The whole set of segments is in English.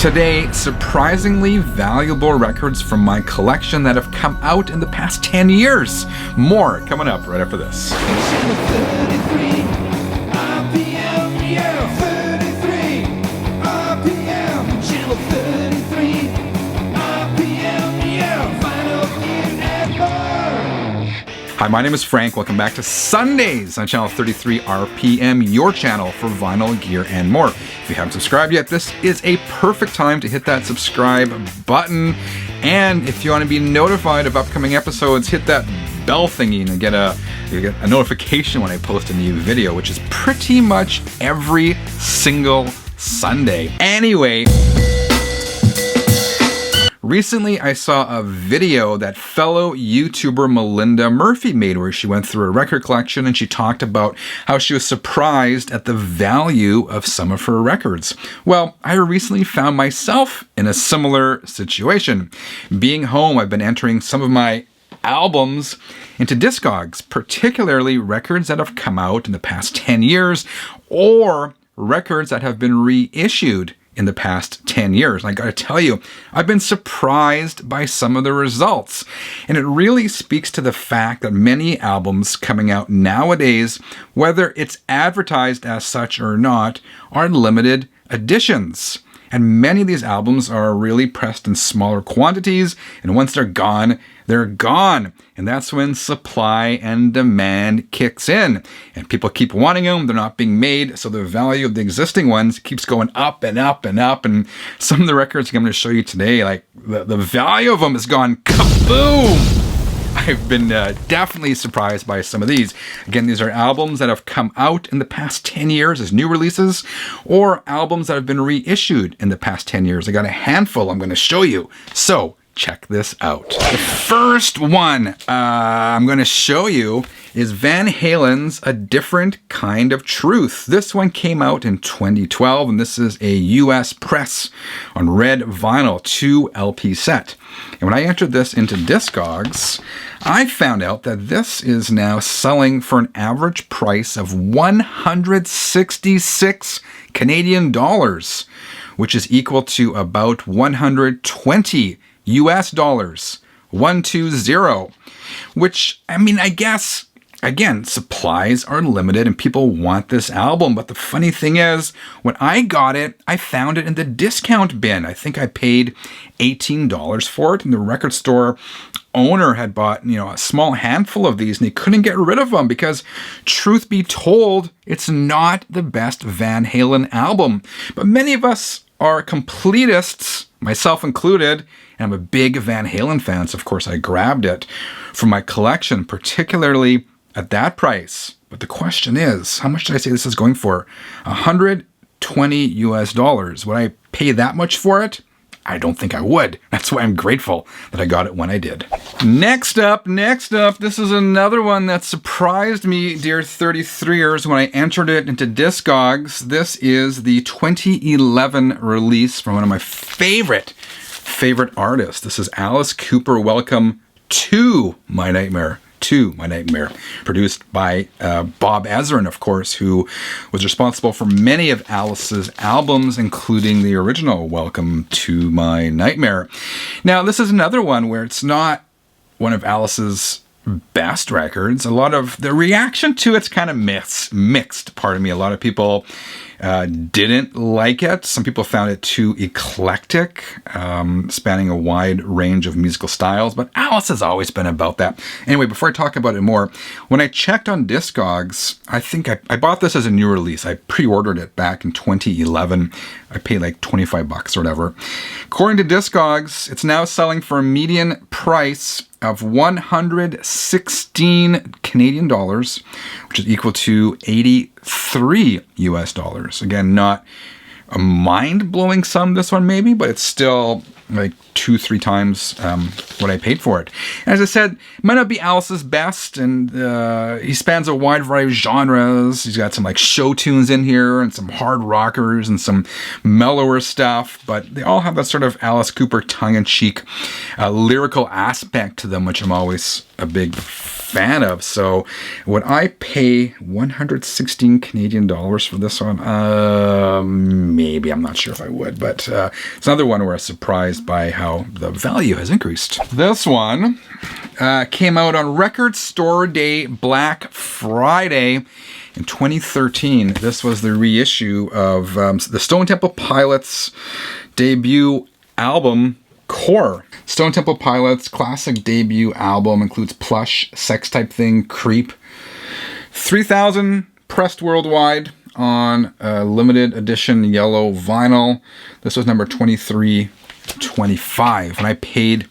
Today, surprisingly valuable records from my collection that have come out in the past 10 years. More coming up right after this. Hi, my name is Frank. Welcome back to Sundays on Channel 33 RPM, your channel for vinyl, gear, and more. If you haven't subscribed yet, this is a perfect time to hit that subscribe button. And if you want to be notified of upcoming episodes, hit that bell thingy and you get a notification when I post a new video, which is pretty much every single Sunday. Anyway, recently, I saw a video that fellow YouTuber Melinda Murphy made where she went through a record collection and she talked about how she was surprised at the value of some of her records. Well, I recently found myself in a similar situation. Being home, I've been entering some of my albums into Discogs, particularly records that have come out in the past 10 years or records that have been reissued in the past 10 years. And I gotta tell you, I've been surprised by some of the results. And it really speaks to the fact that many albums coming out nowadays, whether it's advertised as such or not, are limited editions. And many of these albums are really pressed in smaller quantities, and once they're gone, they're gone. And that's when supply and demand kicks in. And people keep wanting them, they're not being made, so the value of the existing ones keeps going up and up and up. And some of the records I'm going to show you today, like the value of them has gone kaboom! I've been definitely surprised by some of these. Again, these are albums that have come out in the past 10 years as new releases, or albums that have been reissued in the past 10 years. I got a handful I'm going to show you. So check this out. The first one I'm going to show you is Van Halen's A Different Kind of Truth. This one came out in 2012, and this is a US press on red vinyl 2 LP set. And when I entered this into Discogs, I found out that this is now selling for an average price of 166 Canadian dollars, which is equal to about 120 US dollars, 120, which, I mean, I guess, again, supplies are limited and people want this album. But the funny thing is, when I got it, I found it in the discount bin. I think I paid $18 for it, and the record store owner had bought, a small handful of these, and he couldn't get rid of them because, truth be told, it's not the best Van Halen album. But many of us are completists, myself included, and I'm a big Van Halen fan, so of course I grabbed it for my collection, particularly at that price. But the question is, how much did I say this is going for? 120 US dollars. Would I pay that much for it? I don't think I would. That's why I'm grateful that I got it when I did. Next up, this is another one that surprised me, dear 33ers, when I entered it into Discogs. This is the 2011 release from one of my favorite artists. This is Alice Cooper, Welcome to My Nightmare. Produced by Bob Ezrin, of course, who was responsible for many of Alice's albums, including the original Welcome to My Nightmare. Now, this is another one where it's not one of Alice's best records. A lot of the reaction to it's kind of mixed, pardon me. A lot of people didn't like it. Some people found it too eclectic, spanning a wide range of musical styles, but Alice has always been about that. Anyway, before I talk about it more, when I checked on Discogs, I think I bought this as a new release. I pre-ordered it back in 2011. I paid like $25 or whatever. According to Discogs, it's now selling for a median price of 116 Canadian dollars, which is equal to 83 US dollars. Again, not a mind-blowing sum, this one maybe, but it's still like 2-3 times what I paid for it. And as I said, it might not be Alice's best, and he spans a wide variety of genres. He's got some like show tunes in here and some hard rockers and some mellower stuff, but they all have that sort of Alice Cooper tongue-in-cheek lyrical aspect to them, which I'm always a big fan of. So would I pay 116 Canadian dollars for this one? Maybe. I'm not sure if I would, but it's another one where I was surprised by how the value has increased. This one came out on Record Store Day Black Friday in 2013. This was the reissue of the Stone Temple Pilots debut album, Core. Stone Temple Pilots' classic debut album includes Plush, Sex Type Thing, Creep. 3,000 pressed worldwide on a limited edition yellow vinyl. This was number 2325, and I paid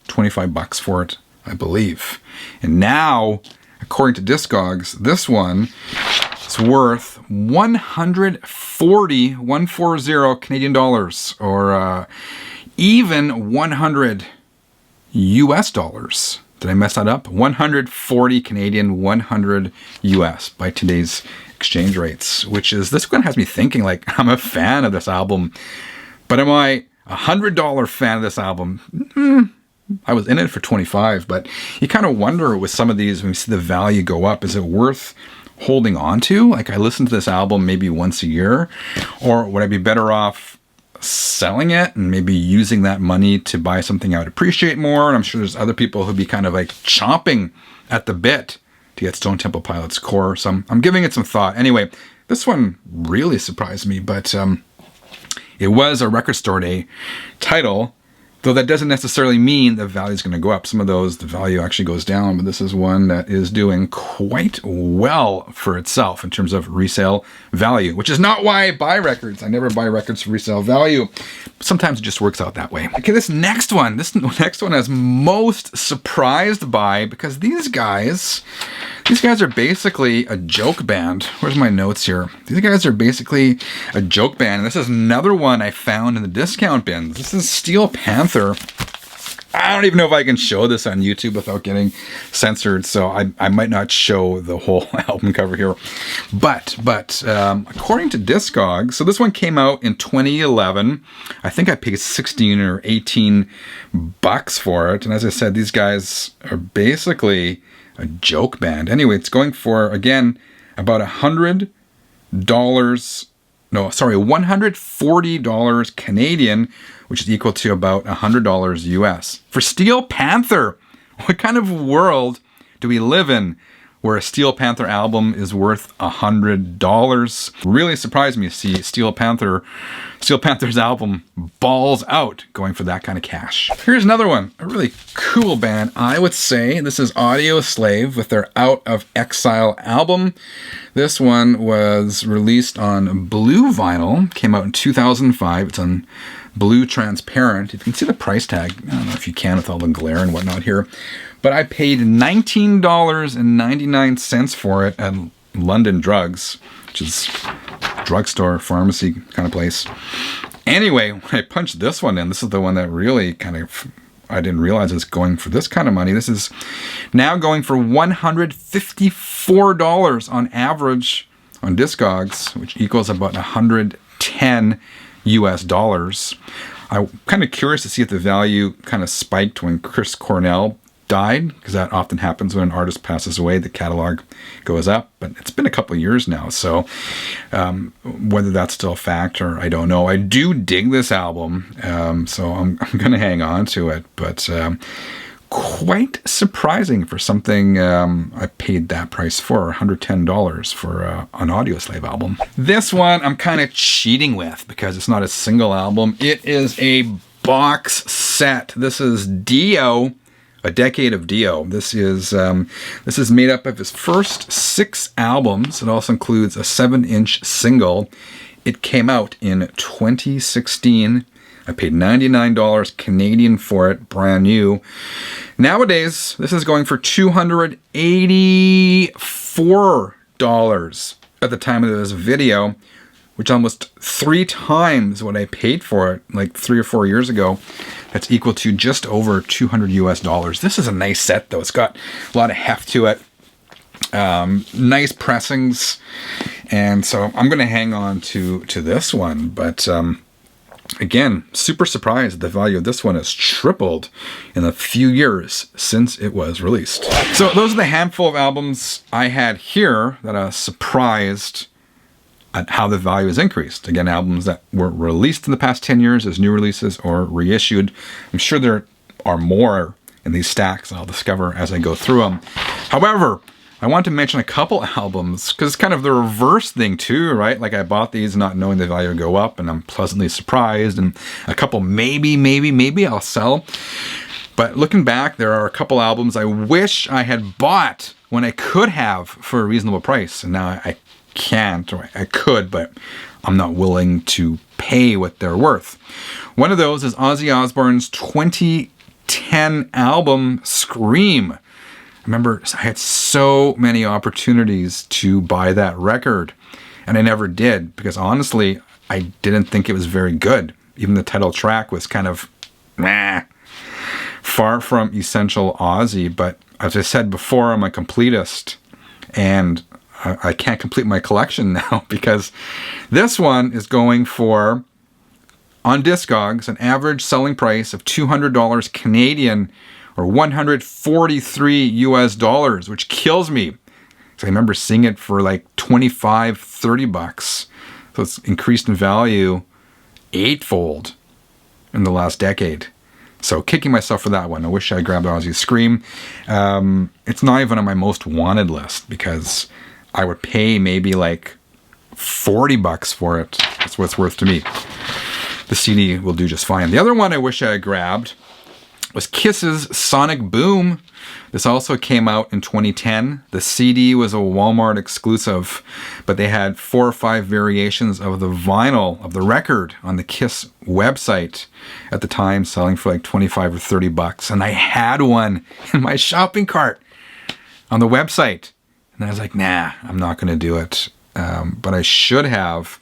$25 for it, I believe. And now, according to Discogs, this one is worth 140 Canadian dollars, or even 100 US dollars. Did I mess that up? 140 Canadian, 100 US by today's exchange rates, which is, this one has me thinking, like, I'm a fan of this album, but am I a $100 fan of this album? I was in it for 25, but you kind of wonder with some of these, when you see the value go up, is it worth holding on to? Like, I listen to this album maybe once a year, or would I be better off selling it and maybe using that money to buy something I would appreciate more? And I'm sure there's other people who'd be kind of like chomping at the bit to get Stone Temple Pilots Core. So I'm giving it some thought. Anyway, this one really surprised me, but it was a Record Store Day title, though that doesn't necessarily mean the value is going to go up. Some of those, the value actually goes down, but this is one that is doing quite well for itself in terms of resale value, which is not why I buy records. I never buy records for resale value. Sometimes it just works out that way. Okay, this next one I was most surprised by, because these guys are basically a joke band. Where's my notes here? These guys are basically a joke band. And this is another one I found in the discount bins. This is Steel Panther. I don't even know if I can show this on YouTube without getting censored, so I might not show the whole album cover here. But according to Discogs, so this one came out in 2011. I think I paid 16 or 18 bucks for it. And as I said, these guys are basically a joke band. Anyway, it's going for, again, about $140 Canadian, which is equal to about $100 US. For Steel Panther, what kind of world do we live in where a Steel Panther album is worth $100? Really surprised me to see Steel Panther's album balls out going for that kind of cash. Here's another one, a really cool band, I would say. This is Audioslave with their Out of Exile album. This one was released on blue vinyl, came out in 2005. It's on blue transparent. You can see the price tag. I don't know if you can with all the glare and whatnot here, but I paid $19.99 for it at London Drugs, which is a drugstore, pharmacy kind of place. Anyway, when I punched this one in, this is the one that really kind of, I didn't realize it's going for this kind of money. This is now going for $154 on average on Discogs, which equals about 110 US dollars. I'm kind of curious to see if the value kind of spiked when Chris Cornell died, because that often happens when an artist passes away, the catalog goes up, but it's been a couple of years now, so whether that's still a factor, I don't know. I do dig this album, so I'm going to hang on to it, but quite surprising for something I paid that price for, $110 for an Audioslave album. This one I'm kind of cheating with because it's not a single album. It is a box set. This is Dio, A Decade of Dio. This is made up of his first 6 albums. It also includes a 7-inch single. It came out in 2016. I paid $99 Canadian for it, brand new. Nowadays, this is going for $284 at the time of this video, which is almost 3 times what I paid for it like 3 or 4 years ago. That's equal to just over $200 US dollars. This is a nice set though. It's got a lot of heft to it. Nice pressings. And so I'm going to hang on to this one, but again, super surprised the value of this one has tripled in a few years since it was released. So those are the handful of albums I had here that are surprised at how the value has increased. Again, albums that were released in the past 10 years as new releases or reissued. I'm sure there are more in these stacks, and I'll discover as I go through them. However, I want to mention a couple albums because it's kind of the reverse thing too, right? Like I bought these not knowing the value would go up, and I'm pleasantly surprised. And a couple maybe I'll sell. But looking back, there are a couple albums I wish I had bought when I could have for a reasonable price, and now I can't, or I could, but I'm not willing to pay what they're worth. One of those is Ozzy Osbourne's 2010 album, Scream. I remember I had so many opportunities to buy that record, and I never did, because honestly, I didn't think it was very good. Even the title track was kind of far from essential Ozzy, but as I said before, I'm a completist, and I can't complete my collection now because this one is going for, on Discogs, an average selling price of $200 Canadian or 143 US dollars, which kills me. So I remember seeing it for like 25, 30 bucks. So it's increased in value eightfold in the last decade. So kicking myself for that one. I wish I grabbed Ozzy's Scream. It's not even on my most wanted list because I would pay maybe like 40 bucks for it. That's what it's worth to me. The CD will do just fine. The other one I wish I had grabbed was Kiss's Sonic Boom. This also came out in 2010. The CD was a Walmart exclusive, but they had 4 or 5 variations of the vinyl of the record on the Kiss website at the time, selling for like 25 or 30 bucks. And I had one in my shopping cart on the website. And I was like, nah, I'm not going to do it. But I should have,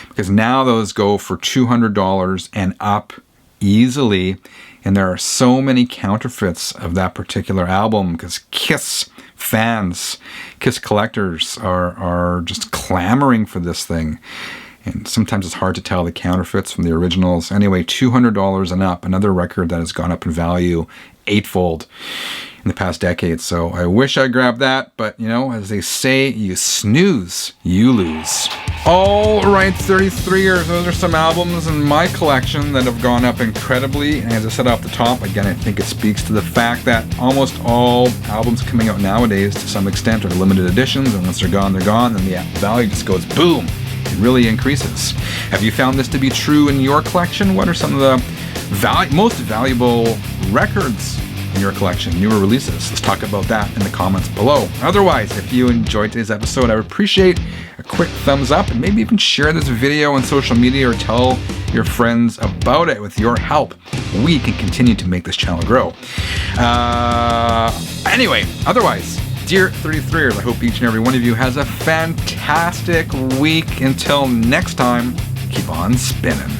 because now those go for $200 and up easily. And there are so many counterfeits of that particular album because Kiss fans, Kiss collectors are just clamoring for this thing. And sometimes it's hard to tell the counterfeits from the originals. Anyway, $200 and up, another record that has gone up in value eightfold in the past decade. So I wish I grabbed that, but you know, as they say, you snooze, you lose. All right, 33ers, those are some albums in my collection that have gone up incredibly. And as I said off the top, again, I think it speaks to the fact that almost all albums coming out nowadays, to some extent, are limited editions, and once they're gone, and the value just goes boom. It really increases. Have you found this to be true in your collection? What are some of the most valuable records in your collection, newer releases? Let's talk about that in the comments below. Otherwise, if you enjoyed today's episode, I would appreciate a quick thumbs up and maybe even share this video on social media or tell your friends about it. With your help, we can continue to make this channel grow. Anyway, otherwise, dear 33ers, I hope each and every one of you has a fantastic week. Until next time, keep on spinning.